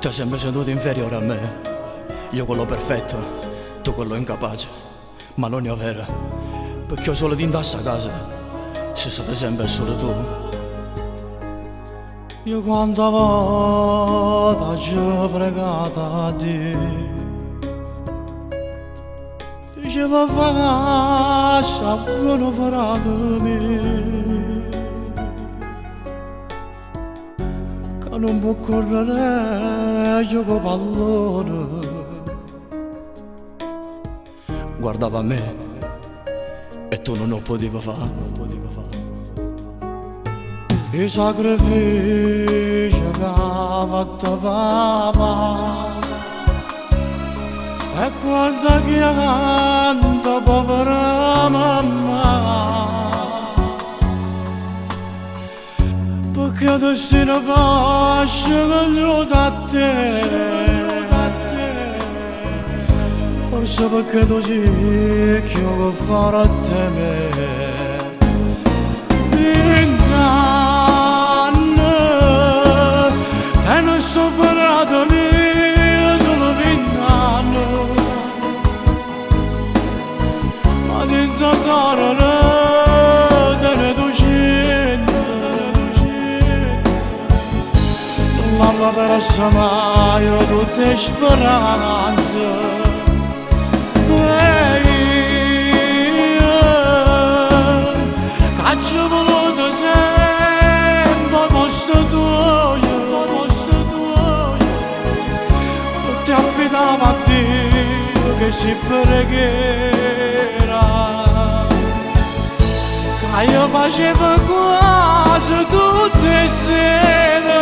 Ti hai sempre sentito inferiore a me. Io quello perfetto, tu quello incapace. Ma non è vero, perché io solo in tassa casa sei stato sempre solo tu. Io quanta volta ci ho pregato a Dio, diceva fa buono farà di me, che non può correre io con pallone. Guardava a me e tu non lo potevi fare. I sacrifici che ha fatto papà e guarda che canta povera mamma, perché adesso ne pasce che gli da te. Forse perché tu sì che io può fare a te me. 20 anni e non sto ferrato mio, solo 20 anni, ma dentro ancora te ne 200. Non l'hanno perso mai tutte speranze. Ci ho voluto sempre posto tuo, tu ti affidavi a Dio che si pregherà, che io facevo quasi tutte le sere,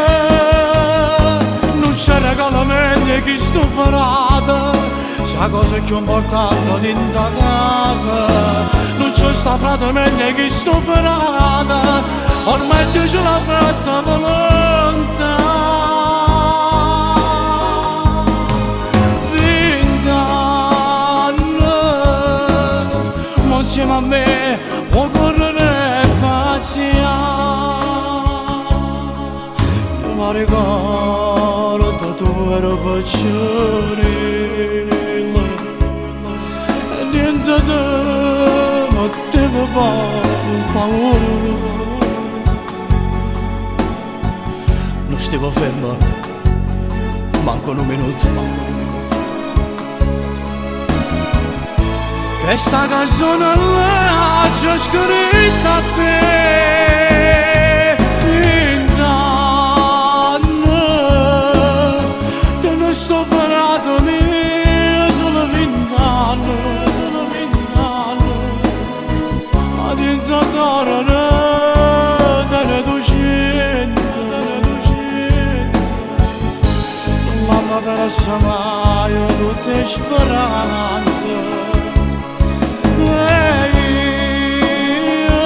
non c'era regalo meglio che sto farata. La cosa più importante dentro casa, non c'è sta frate meglio che sto ferata, ormai Dio ce l'ha fatta volontà. 20 anni, ma insieme a me può correre e passare. Io mi ricordo tu eri piccino, niente te metteva paura. Non stavo fermo, manco un minuto. Questa canzone la c'è scritta a te. 20 anni, te ne sto ferrato mio, solo 20 anni. Dentro ancora te ne 200. Non l'hanno perso mai tutte le speranze. E io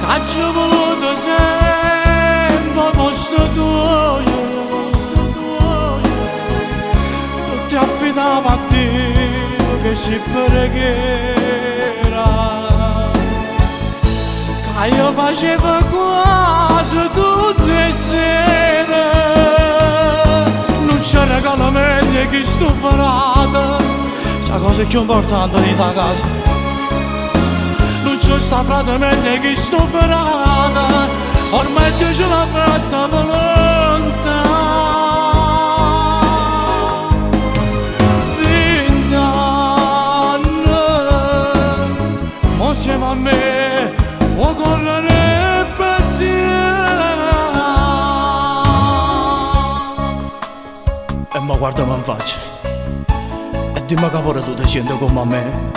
che ci ho voluto sempre posto tuo, tu ti affidavi a Dio che si pregherà, che io facevo quasi tutte le sere, non c'è regalo meglio che sto ferata. La cosa più importante di ta casa, non c'è sta frate meglio che sto ferata, ormai Dio ce l'ha fatta volontà. 20 anni, ma insieme a me può correre e passare. E ma guardami in faccia e dimmi che pure tu ti senti come a me.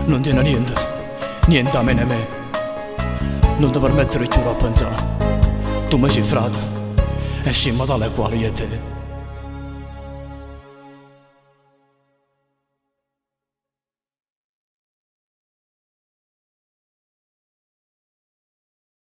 Non tiene niente a me né me. Non ti permettere più a pensare, tu mi sei frate e siamo tale e quale io e te.